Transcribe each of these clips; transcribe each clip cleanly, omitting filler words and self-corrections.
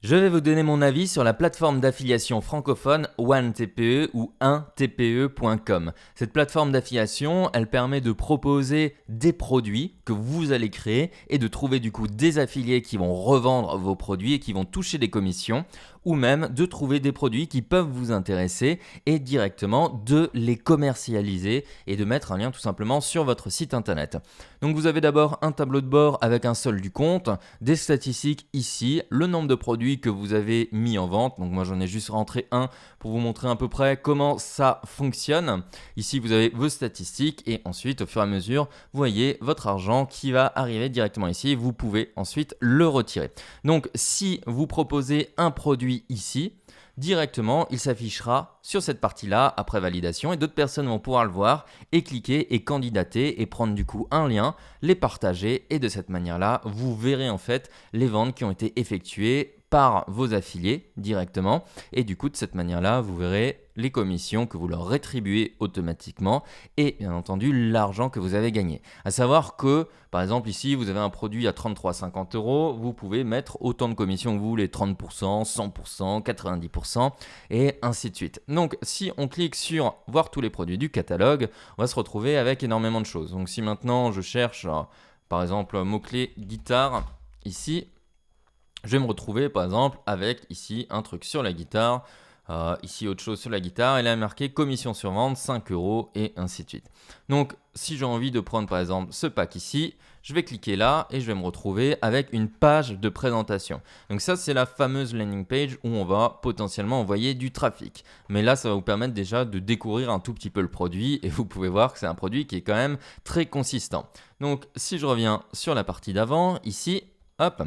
Je vais vous donner mon avis sur la plateforme d'affiliation francophone OneTPE ou 1tpe.com. Cette plateforme d'affiliation, elle permet de proposer des produits que vous allez créer et de trouver du coup des affiliés qui vont revendre vos produits et qui vont toucher des commissions, ou même de trouver des produits qui peuvent vous intéresser et directement de les commercialiser et de mettre un lien tout simplement sur votre site internet. Donc vous avez d'abord un tableau de bord avec un solde du compte, des statistiques ici, le nombre de produits que vous avez mis en vente. Donc moi j'en ai juste rentré un pour vous montrer à peu près comment ça fonctionne. Ici vous avez vos statistiques et ensuite au fur et à mesure vous voyez votre argent qui va arriver directement ici. Vous pouvez ensuite le retirer. Donc si vous proposez un produit ici, directement, il s'affichera sur cette partie-là après validation et d'autres personnes vont pouvoir le voir et cliquer et candidater et prendre du coup un lien, les partager et de cette manière-là, vous verrez en fait les ventes qui ont été effectuées par vos affiliés directement et du coup de cette manière-là, vous verrez les commissions que vous leur rétribuez automatiquement et bien entendu l'argent que vous avez gagné. À savoir que par exemple ici vous avez un produit à 33,50 €, vous pouvez mettre autant de commissions que vous voulez, 30%, 100%, 90% et ainsi de suite. Donc si on clique sur voir tous les produits du catalogue, on va se retrouver avec énormément de choses. Donc si maintenant je cherche par exemple mot-clé guitare ici, je vais me retrouver par exemple avec ici un truc sur la guitare, ici autre chose sur la guitare, et là il est marqué commission sur vente 5 € et ainsi de suite. Donc si j'ai envie de prendre par exemple ce pack ici, je vais cliquer là et je vais me retrouver avec une page de présentation. Donc ça c'est la fameuse landing page où on va potentiellement envoyer du trafic. Mais là ça va vous permettre déjà de découvrir un tout petit peu le produit et vous pouvez voir que c'est un produit qui est quand même très consistant. Donc si je reviens sur la partie d'avant ici, hop,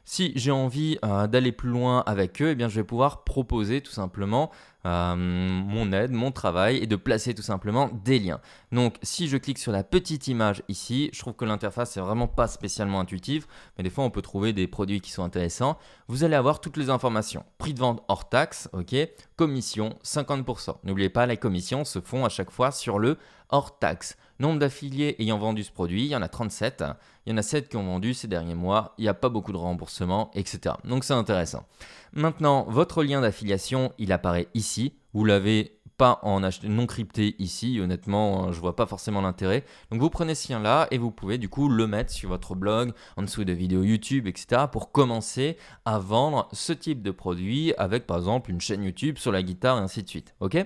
si j'ai envie d'aller plus loin avec eux, eh bien, je vais pouvoir proposer tout simplement mon aide, mon travail et de placer tout simplement des liens. Donc si je clique sur la petite image ici, je trouve que l'interface n'est vraiment pas spécialement intuitive, mais des fois on peut trouver des produits qui sont intéressants. Vous allez avoir toutes les informations. Prix de vente hors taxe, ok, commission 50%. N'oubliez pas, les commissions se font à chaque fois sur le hors taxe. Nombre d'affiliés ayant vendu ce produit, il y en a 37. Il y en a 7 qui ont vendu ces derniers mois. Il n'y a pas beaucoup de remboursement, etc. Donc c'est intéressant. Maintenant, votre lien d'affiliation, il apparaît ici. Vous l'avez pas en non crypté ici. Honnêtement, je vois pas forcément l'intérêt. Donc vous prenez ce lien-là et vous pouvez du coup le mettre sur votre blog, en dessous de vidéos YouTube, etc. pour commencer à vendre ce type de produit avec par exemple une chaîne YouTube sur la guitare et ainsi de suite. Ok ?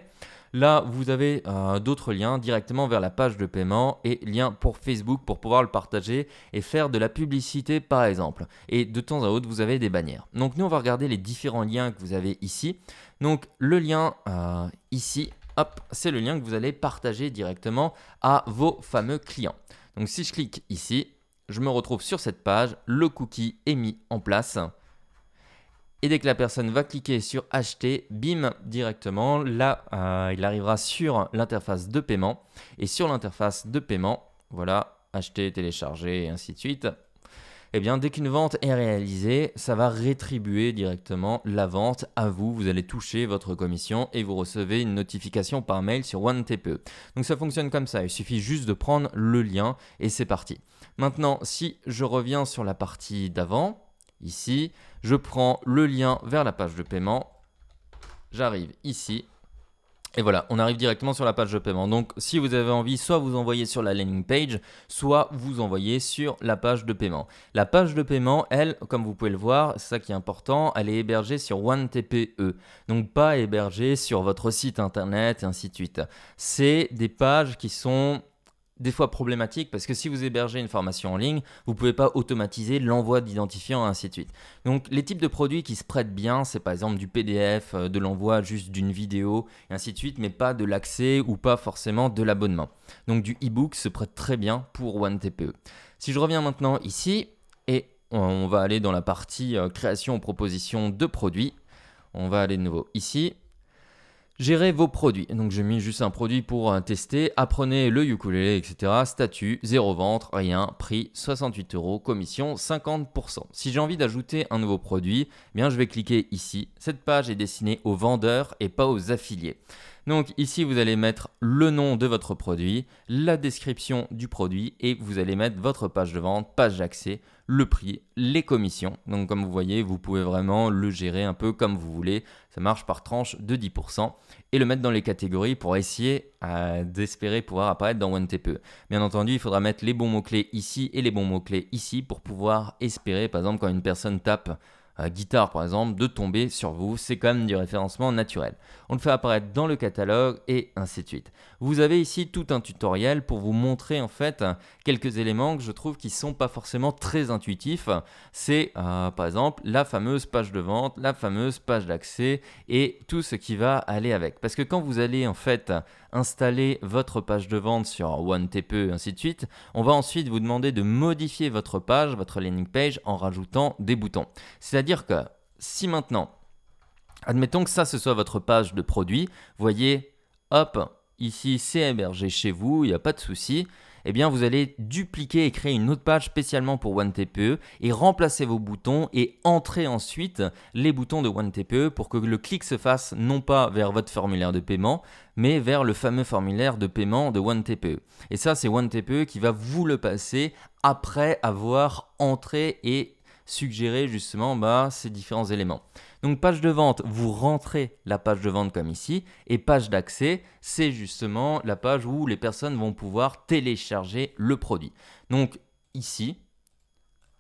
Là, vous avez d'autres liens directement vers la page de paiement et lien pour Facebook pour pouvoir le partager et faire de la publicité par exemple. Et de temps à autre, vous avez des bannières. Donc nous, on va regarder les différents liens que vous avez ici. Donc le lien ici, hop, c'est le lien que vous allez partager directement à vos fameux clients. Donc si je clique ici, je me retrouve sur cette page, le cookie est mis en place. Et dès que la personne va cliquer sur acheter, bim, directement, là, il arrivera sur l'interface de paiement. Et sur l'interface de paiement, voilà, acheter, télécharger et ainsi de suite. Eh bien, dès qu'une vente est réalisée, ça va rétribuer directement la vente à vous. Vous allez toucher votre commission et vous recevez une notification par mail sur OneTPE. Donc ça fonctionne comme ça, il suffit juste de prendre le lien et c'est parti. Maintenant, si je reviens sur la partie d'avant, ici, je prends le lien vers la page de paiement, j'arrive ici et voilà, on arrive directement sur la page de paiement. Donc si vous avez envie, soit vous envoyez sur la landing page, soit vous envoyez sur la page de paiement. La page de paiement, elle, comme vous pouvez le voir, c'est ça qui est important, elle est hébergée sur OneTPE, donc pas hébergée sur votre site internet et ainsi de suite. C'est des pages qui sont des fois problématique parce que si vous hébergez une formation en ligne, vous ne pouvez pas automatiser l'envoi d'identifiants et ainsi de suite. Donc les types de produits qui se prêtent bien, c'est par exemple du PDF, de l'envoi juste d'une vidéo et ainsi de suite, mais pas de l'accès ou pas forcément de l'abonnement. Donc du e-book se prête très bien pour OneTPE. Si je reviens maintenant ici et on va aller dans la partie création ou proposition de produits, on va aller de nouveau ici. Gérer vos produits. Donc j'ai mis juste un produit pour tester. Apprenez le ukulélé, etc. Statut, 0 vente, rien. Prix, 68 €. Commission, 50%. Si j'ai envie d'ajouter un nouveau produit, eh bien je vais cliquer ici. Cette page est destinée aux vendeurs et pas aux affiliés. Donc ici, vous allez mettre le nom de votre produit, la description du produit et vous allez mettre votre page de vente, page d'accès, le prix, les commissions. Donc comme vous voyez, vous pouvez vraiment le gérer un peu comme vous voulez. Ça marche par tranche de 10% et le mettre dans les catégories pour essayer d'espérer pouvoir apparaître dans OneTPE. Bien entendu, il faudra mettre les bons mots-clés ici et les bons mots-clés ici pour pouvoir espérer, par exemple, quand une personne tape guitare par exemple, de tomber sur vous. C'est quand même du référencement naturel. On le fait apparaître dans le catalogue et ainsi de suite. Vous avez ici tout un tutoriel pour vous montrer en fait quelques éléments que je trouve qui sont pas forcément très intuitifs. C'est par exemple la fameuse page de vente, la fameuse page d'accès et tout ce qui va aller avec. Parce que quand vous allez en fait installer votre page de vente sur OneTPE et ainsi de suite, on va ensuite vous demander de modifier votre page, votre landing page en rajoutant des boutons. C'est-à-dire que si maintenant, admettons que ça ce soit votre page de produit, voyez, hop, ici c'est hébergé chez vous, il n'y a pas de souci. Eh bien, vous allez dupliquer et créer une autre page spécialement pour OneTPE et remplacer vos boutons et entrer ensuite les boutons de OneTPE pour que le clic se fasse non pas vers votre formulaire de paiement, mais vers le fameux formulaire de paiement de OneTPE. Et ça, c'est OneTPE qui va vous le passer après avoir entré et suggéré justement ces différents éléments. Donc page de vente, vous rentrez la page de vente comme ici et page d'accès, c'est justement la page où les personnes vont pouvoir télécharger le produit. Donc ici,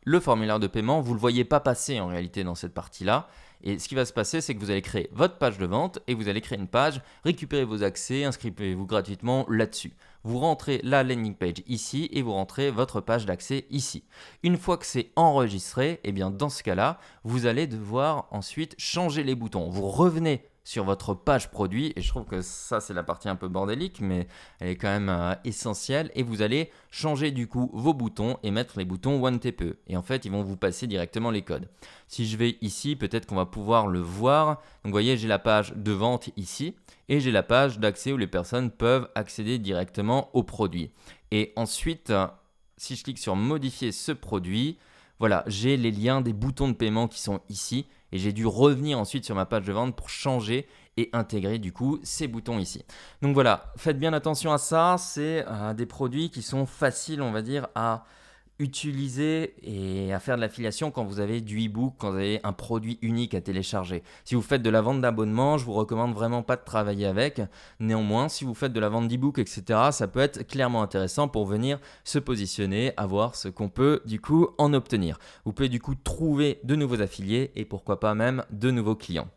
le formulaire de paiement, vous ne le voyez pas passer en réalité dans cette partie-là. Et ce qui va se passer, c'est que vous allez créer votre page de vente et vous allez créer une page, récupérer vos accès, inscrivez-vous gratuitement là-dessus. Vous rentrez la landing page ici et vous rentrez votre page d'accès ici. Une fois que c'est enregistré, eh bien dans ce cas-là, vous allez devoir ensuite changer les boutons. Vous revenez sur votre page produit et je trouve que ça c'est la partie un peu bordélique mais elle est quand même essentielle et vous allez changer du coup vos boutons et mettre les boutons OneTPE et en fait ils vont vous passer directement les codes. Si je vais ici, peut-être qu'on va pouvoir le voir. Donc vous voyez, j'ai la page de vente ici et j'ai la page d'accès où les personnes peuvent accéder directement au produit. Et ensuite, si je clique sur modifier ce produit, voilà, j'ai les liens des boutons de paiement qui sont ici et j'ai dû revenir ensuite sur ma page de vente pour changer et intégrer du coup ces boutons ici. Donc voilà, faites bien attention à ça, c'est des produits qui sont faciles on va dire à utiliser et à faire de l'affiliation quand vous avez du e-book, quand vous avez un produit unique à télécharger. Si vous faites de la vente d'abonnement, je vous recommande vraiment pas de travailler avec. Néanmoins, si vous faites de la vente d'e-book, etc., ça peut être clairement intéressant pour venir se positionner, à voir ce qu'on peut du coup en obtenir. Vous pouvez du coup trouver de nouveaux affiliés et pourquoi pas même de nouveaux clients.